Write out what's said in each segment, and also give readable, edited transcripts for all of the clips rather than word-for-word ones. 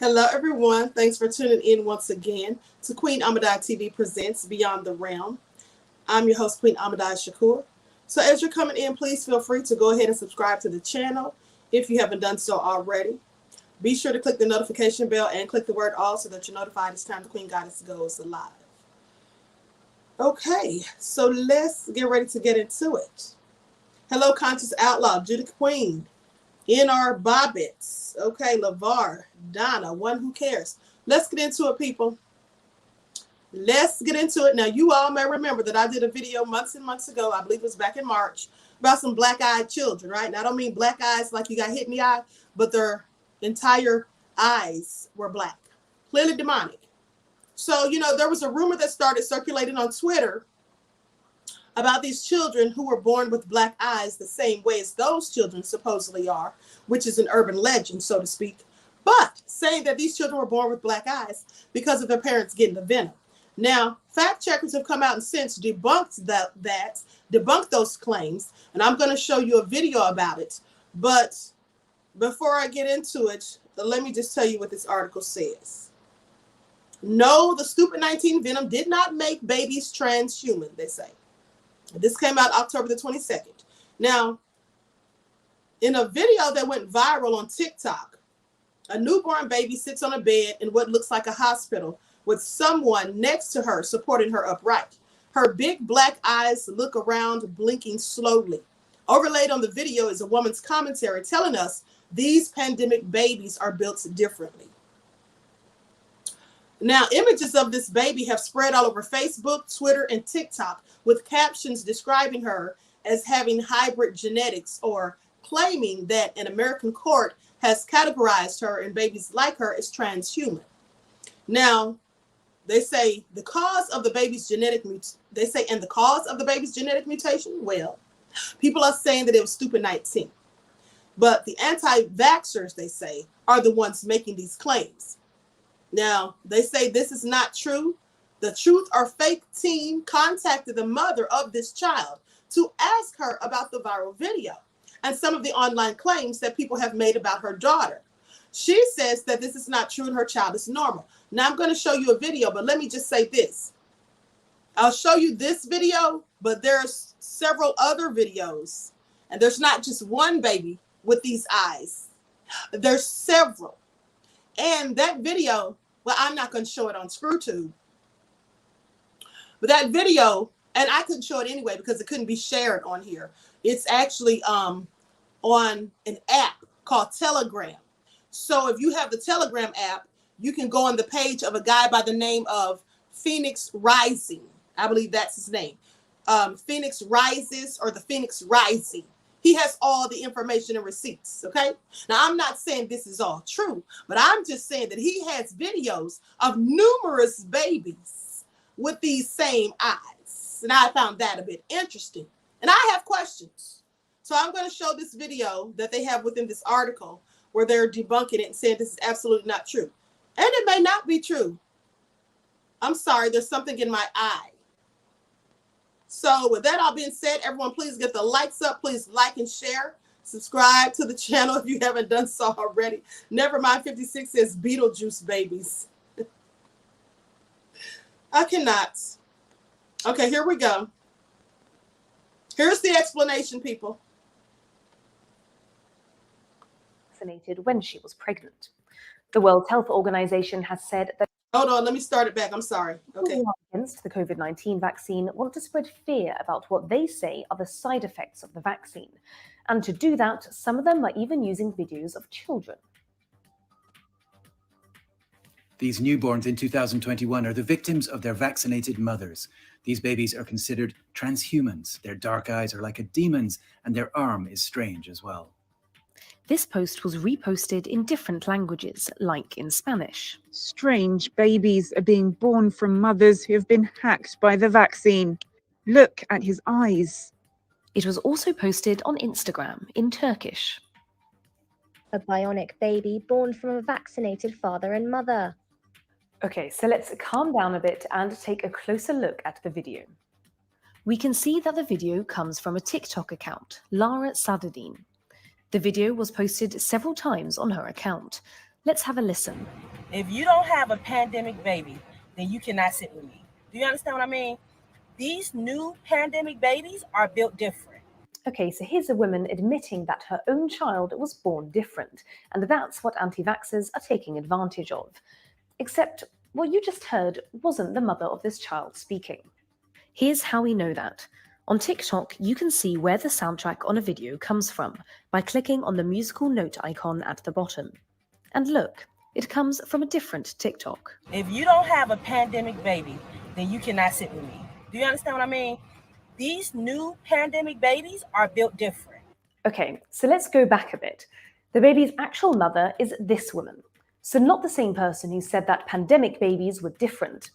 Hello, everyone. Thanks for tuning in once again to Queen Ahmadiyyah TV presents Beyond the Realm. I'm your host, Queen Ahmadiyyah So as you're coming in, please feel free to go ahead and subscribe to the channel if you haven't done so already. Be sure to click the notification bell and click the word all so that you're notified it's time the Queen Goddess goes live. Okay, so let's get ready to get into it. Hello, Conscious Outlaw, Judith Queen, N.R. Bobbitts, okay, LaVar, Donna, One Who Cares. Let's get into it, people. Let's get into it. Now, you all may remember that I did a video months and months ago, I believe it was back in March, about some black-eyed children, right? Now, I don't mean black eyes like you got hit in the eye, but their entire eyes were black, clearly demonic. So, you know, there was a rumor that started circulating on Twitter about these children who were born with black eyes the same way as those children supposedly are, which is an urban legend, so to speak, but saying that these children were born with black eyes because of their parents getting the venom. Now, fact checkers have come out and since debunked debunked those claims, and I'm going to show you a video about it. But before I get into it, let me just tell you what this article says. No, the stupid 19 venom did not make babies transhuman, they say. This came out October the 22nd. Now, in a video that went viral on TikTok, a newborn baby sits on a bed in what looks like a hospital with someone next to her supporting her upright. Her big black eyes look around, blinking slowly. Overlaid on the video is a woman's commentary telling us these pandemic babies are built differently. Now, images of this baby have spread all over Facebook, Twitter, and TikTok with captions describing her as having hybrid genetics or claiming that an American court has categorized her and babies like her as transhuman. Now, they say the cause of the baby's genetic mutation, well, people are saying that it was stupid 19. But the anti-vaxxers, they say, are the ones making these claims. Now, they say this is not true. The Truth or Fake team contacted the mother of this child to ask her about the viral video and some of the online claims that people have made about her daughter. She says that this is not true and her child is normal. Now, I'm going to show you a video, but let me just say this. I'll show you this video, but there's several other videos, and there's not just one baby with these eyes. There's several. And that video, well, I'm not going to show it on ScrewTube. But that video, and I couldn't show it anyway because it couldn't be shared on here. It's actually on an app called Telegram. So if you have the Telegram app, you can go on the page of a guy by the name of Phoenix Rising. I believe that's his name. Phoenix Rises or the Phoenix Rising. He has all the information and receipts, okay? Now, I'm not saying this is all true, but I'm just saying that he has videos of numerous babies with these same eyes. And I found that a bit interesting. And I have questions. So I'm going to show this video that they have within this article where they're debunking it and saying this is absolutely not true. And it may not be true. I'm sorry, there's something in my eye. So with that all being said, everyone, please get the likes up. Please like and share. Subscribe to the channel if you haven't done so already. Nevermind 56 says Beetlejuice babies. I cannot. Okay, here we go. Here's the explanation, people. Vaccinated when she was pregnant. The World Health Organization has said that hold on, let me start it back. I'm sorry. Okay. Against the COVID-19 vaccine want to spread fear about what they say are the side effects of the vaccine. And to do that, some of them are even using videos of children. These newborns in 2021 are the victims of their vaccinated mothers. These babies are considered transhumans. Their dark eyes are like a demon's, and their arm is strange as well. This post was reposted in different languages, like in Spanish. Strange babies are being born from mothers who have been hacked by the vaccine. Look at his eyes. It was also posted on Instagram in Turkish. A bionic baby born from a vaccinated father and mother. Okay, so let's calm down a bit and take a closer look at the video. We can see that the video comes from a TikTok account, Lara Sadadine. The video was posted several times on her account. Let's have a listen. If you don't have a pandemic baby, then you cannot sit with me. Do you understand what I mean? These new pandemic babies are built different. Okay, so here's a woman admitting that her own child was born different, and that's what anti-vaxxers are taking advantage of. Except what you just heard wasn't the mother of this child speaking. Here's how we know that. On TikTok, you can see where the soundtrack on a video comes from by clicking on the musical note icon at the bottom. And look, it comes from a different TikTok. If you don't have a pandemic baby, then you cannot sit with me. Do you understand what I mean? These new pandemic babies are built different. Okay, so let's go back a bit. The baby's actual mother is this woman. So not the same person who said that pandemic babies were different.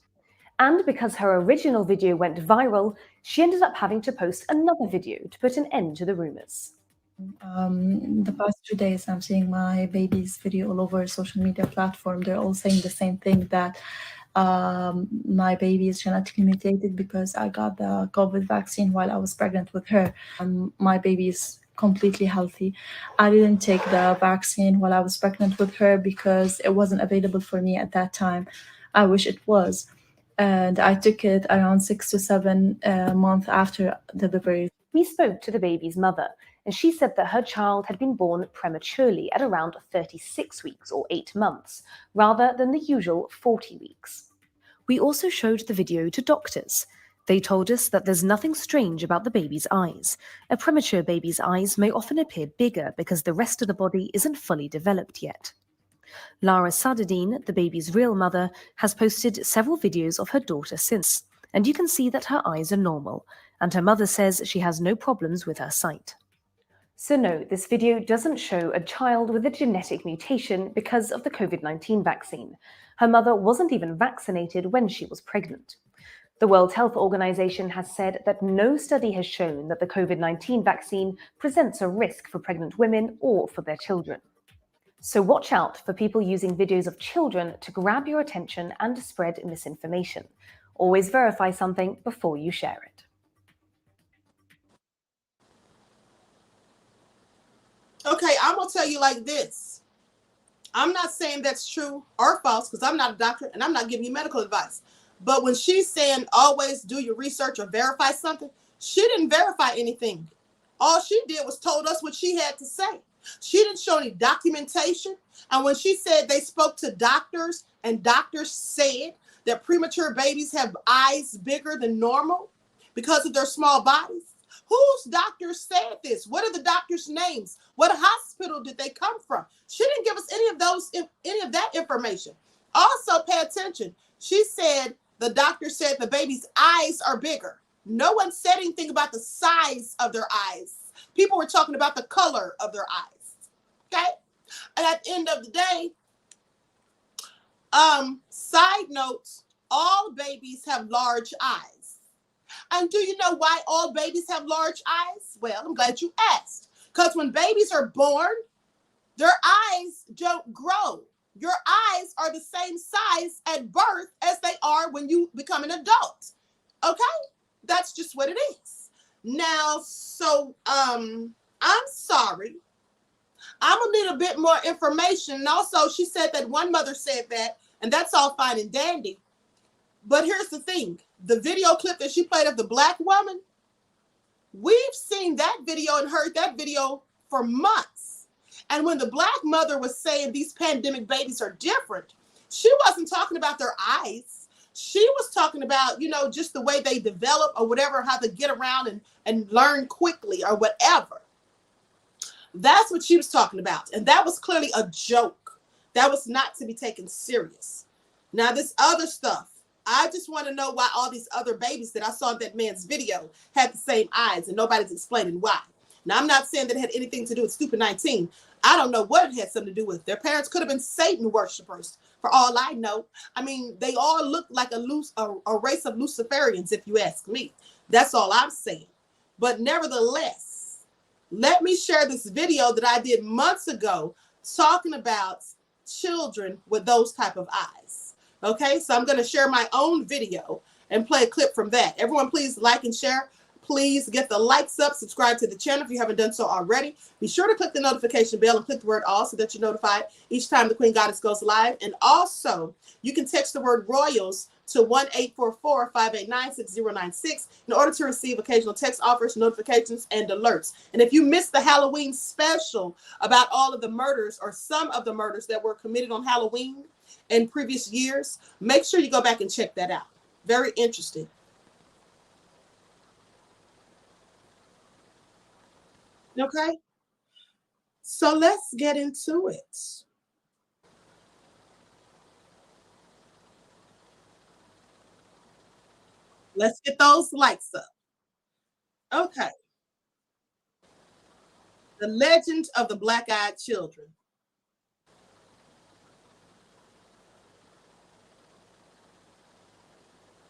And because her original video went viral, she ended up having to post another video to put an end to the rumors. The past 2 days, I'm seeing my baby's video all over social media platform. They're all saying the same thing, that my baby is genetically mutated because I got the COVID vaccine while I was pregnant with her. My baby is completely healthy. I didn't take the vaccine while I was pregnant with her because it wasn't available for me at that time. I wish it was. And I took it around 6 to 7 months after delivery. We spoke to the baby's mother, and she said that her child had been born prematurely at around 36 weeks or 8 months, rather than the usual 40 weeks. We also showed the video to doctors. They told us that there's nothing strange about the baby's eyes. A premature baby's eyes may often appear bigger because the rest of the body isn't fully developed yet. Lara Sadadine, the baby's real mother, has posted several videos of her daughter since, and you can see that her eyes are normal, and her mother says she has no problems with her sight. So no, this video doesn't show a child with a genetic mutation because of the COVID-19 vaccine. Her mother wasn't even vaccinated when she was pregnant. The World Health Organization has said that no study has shown that the COVID-19 vaccine presents a risk for pregnant women or for their children. So watch out for people using videos of children to grab your attention and spread misinformation. Always verify something before you share it. Okay, I'm going to tell you like this. I'm not saying that's true or false because I'm not a doctor and I'm not giving you medical advice. But when she's saying always do your research or verify something, she didn't verify anything. All she did was told us what she had to say. She didn't show any documentation. And when she said they spoke to doctors and doctors said that premature babies have eyes bigger than normal because of their small bodies, whose doctors said this? What are the doctors' names? What hospital did they come from? She didn't give us any of that information. Also, pay attention. She said the doctor said the baby's eyes are bigger. No one said anything about the size of their eyes. People were talking about the color of their eyes. Okay? And at the end of the day, side notes, all babies have large eyes. And do you know why all babies have large eyes? Well, I'm glad you asked. Because when babies are born, their eyes don't grow. Your eyes are the same size at birth as they are when you become an adult. Okay? That's just what it is. Now, so I'm sorry. I'm gonna need a bit more information. And also, she said that one mother said that, and that's all fine and dandy. But here's the thing. The video clip that she played of the black woman, we've seen that video and heard that video for months. And when the black mother was saying these pandemic babies are different, she wasn't talking about their eyes. She was talking about, just the way they develop or whatever, how they get around and learn quickly or whatever. That's what she was talking about. And that was clearly a joke. That was not to be taken serious. Now, this other stuff, I just want to know why all these other babies that I saw in that man's video had the same eyes and nobody's explaining why. Now, I'm not saying that it had anything to do with Stupid 19. I don't know what it had something to do with. Their parents could have been Satan worshipers, for all I know. I mean, they all look like a race of Luciferians, if you ask me. That's all I'm saying. But nevertheless, let me share this video that I did months ago talking about children with those type of eyes. Okay, so I'm going to share my own video and play a clip from that. Everyone, please like and share. Please get the likes up, subscribe to the channel if you haven't done so already. Be sure to click the notification bell and click the word all so that you're notified each time the Queen Goddess goes live. And also, you can text the word royals to 1-844-589-6096 in order to receive occasional text offers, notifications, and alerts. And if you missed the Halloween special about all of the murders or some of the murders that were committed on Halloween in previous years, make sure you go back and check that out. Very interesting. Okay, so let's get into it. Let's get those likes up. Okay. The legend of the black-eyed children.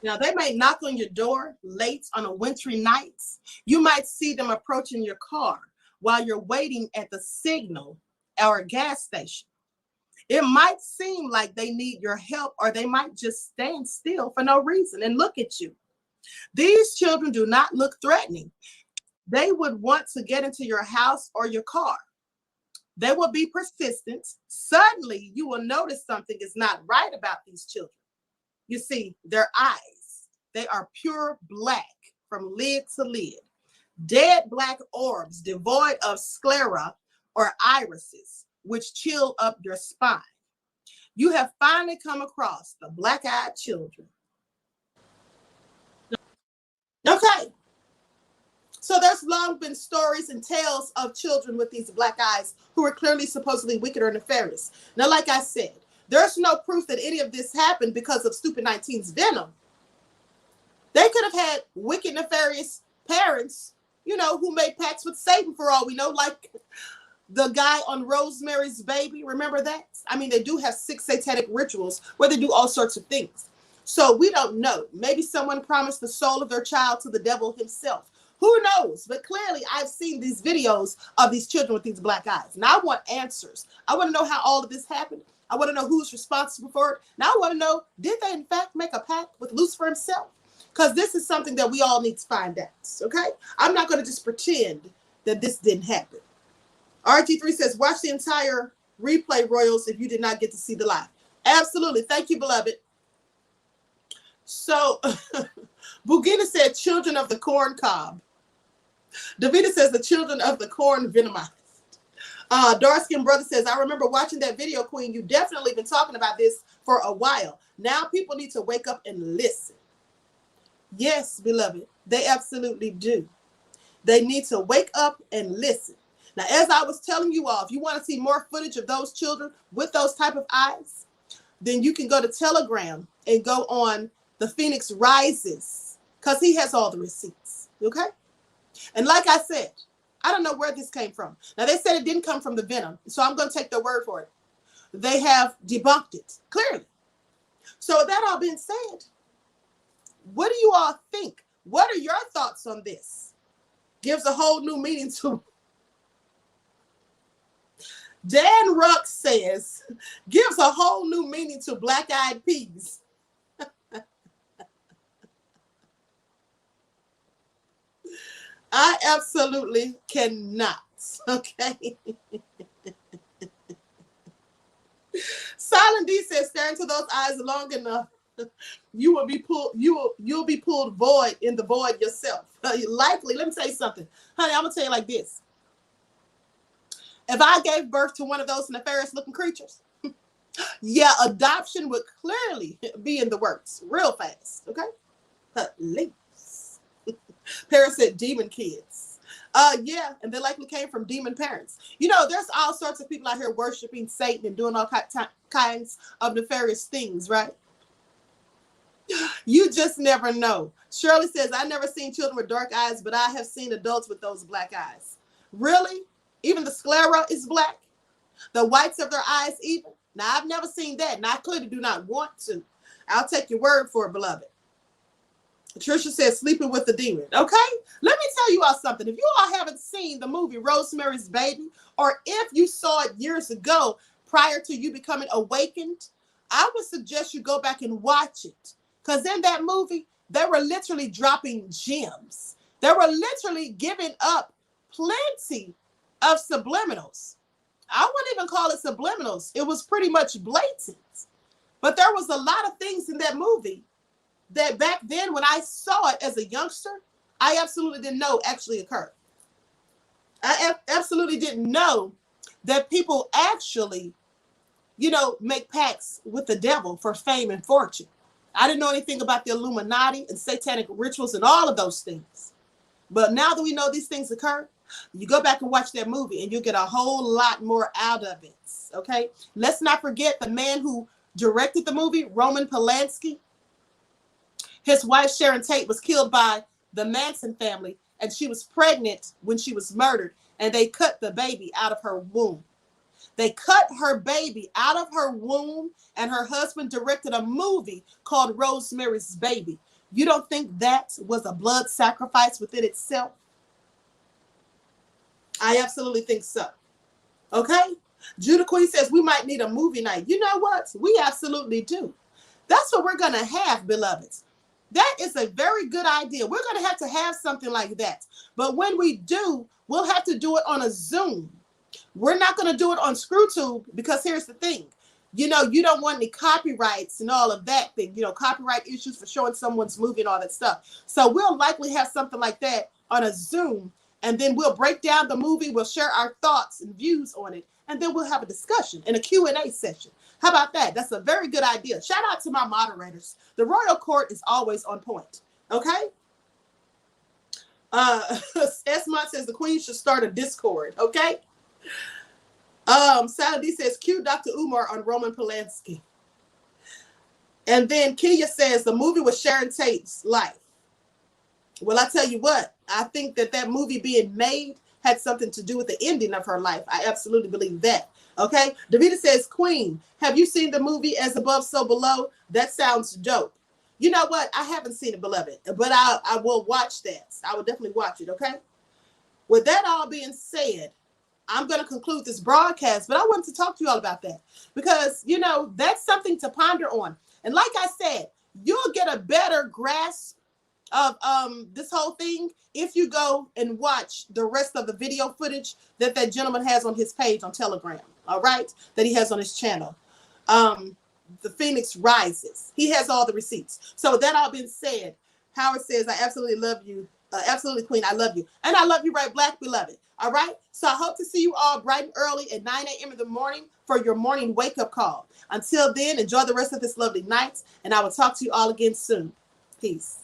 Now, they may knock on your door late on a wintry night. You might see them approaching your car while you're waiting at the signal or a gas station. It might seem like they need your help, or they might just stand still for no reason and look at you. These children do not look threatening. They would want to get into your house or your car. They will be persistent. Suddenly, you will notice something is not right about these children. You see, their eyes, they are pure black from lid to lid. Dead black orbs devoid of sclera or irises, which chill up your spine. You have finally come across the black-eyed children. Okay. So there's long been stories and tales of children with these black eyes who are clearly supposedly wicked or nefarious. Now, like I said, there's no proof that any of this happened because of Stupid 19's venom. They could have had wicked, nefarious parents, you know, who made pacts with Satan for all we know, like the guy on Rosemary's Baby. Remember that? I mean, they do have 6 satanic rituals where they do all sorts of things. So we don't know. Maybe someone promised the soul of their child to the devil himself. Who knows? But clearly, I've seen these videos of these children with these black eyes. And I want answers. I want to know how all of this happened. I want to know who's responsible for it. Now I want to know, did they in fact make a pact with Lucifer himself? Because this is something that we all need to find out, okay? I'm not going to just pretend that this didn't happen. RG3 says, watch the entire replay, Royals, if you did not get to see the live. Absolutely. Thank you, beloved. So, Bugina said, children of the corn cob. Davida says, the children of the corn venomized. Dark-skinned brother says, I remember watching that video, Queen. You definitely been talking about this for a while. Now people need to wake up and listen. Yes, beloved, they absolutely do. They need to wake up and listen. Now, as I was telling you all, if you want to see more footage of those children with those type of eyes, then you can go to Telegram and go on the Phoenix Rises, because he has all the receipts, okay? And like I said, I don't know where this came from. Now, they said it didn't come from the venom, so I'm going to take their word for it. They have debunked it, clearly. So with that all being said, what do you all think? What are your thoughts on this? Gives a whole new meaning to. Dan Ruck says, gives a whole new meaning to black-eyed peas. I absolutely cannot, okay? Silent D says, stare into those eyes long enough, you will be pulled, you'll be pulled void in the void yourself. Likely, let me tell you something. Honey, I'm gonna tell you like this. If I gave birth to one of those nefarious looking creatures, yeah, adoption would clearly be in the works real fast, okay? Please. Paris said demon kids. Yeah, and they likely came from demon parents. You know, there's all sorts of people out here worshiping Satan and doing all kinds of nefarious things, right? You just never know. Shirley says, I never seen children with dark eyes, but I have seen adults with those black eyes. Really? Even the sclera is black? The whites of their eyes even? Now, I've never seen that, and I clearly do not want to. I'll take your word for it, beloved. Patricia says, sleeping with the demon. Okay? Let me tell you all something. If you all haven't seen the movie Rosemary's Baby, or if you saw it years ago prior to you becoming awakened, I would suggest you go back and watch it. Because in that movie, they were literally dropping gems They were literally giving up plenty of subliminals. I wouldn't even call it subliminals. It was pretty much blatant. But there was a lot of things in that movie that back then when I saw it as a youngster, I absolutely didn't know actually occurred. I absolutely didn't know that people actually, make pacts with the devil for fame and fortune. I didn't know anything about the Illuminati and satanic rituals and all of those things. But now that we know these things occur, you go back and watch that movie and you'll get a whole lot more out of it. Okay? Let's not forget the man who directed the movie, Roman Polanski. His wife, Sharon Tate, was killed by the Manson family, and she was pregnant when she was murdered, and they cut the baby out of her womb. They cut her baby out of her womb, and her husband directed a movie called Rosemary's Baby. You don't think that was a blood sacrifice within itself? I absolutely think so. Okay? Judah Queen says we might need a movie night. You know what? We absolutely do. That's what we're going to have, beloveds. That is a very good idea. We're going to have something like that. But when we do, we'll have to do it on a Zoom. We're not going to do it on ScrewTube because here's the thing. You don't want any copyrights and all of that thing, copyright issues for showing someone's movie and all that stuff. So we'll likely have something like that on a Zoom, and then we'll break down the movie. We'll share our thoughts and views on it, and then we'll have a discussion and a Q&A session. How about that? That's a very good idea. Shout out to my moderators. The Royal Court is always on point. Okay? Esmont says the Queen should start a Discord. Okay? Saladin says, cue Dr. Umar on Roman Polanski. And then Kenya says the movie was Sharon Tate's life. Well, I tell you what, I think that movie being made had something to do with the ending of her life. I absolutely believe that. Okay. Davida says, Queen, have you seen the movie As Above, So Below? That sounds dope. You know what? I haven't seen it, beloved, but I will watch that. I will definitely watch it. Okay. With that all being said, I'm going to conclude this broadcast, but I wanted to talk to you all about that because, that's something to ponder on. And like I said, you'll get a better grasp of this whole thing if you go and watch the rest of the video footage that gentleman has on his page on Telegram, all right, that he has on his channel. The Phoenix Rises. He has all the receipts. So with that all being said, Howard says, I absolutely love you. Absolutely, Queen, I love you. And I love you right, Black beloved. All right? So I hope to see you all bright and early at 9 a.m. in the morning for your morning wake-up call. Until then, enjoy the rest of this lovely night, and I will talk to you all again soon. Peace.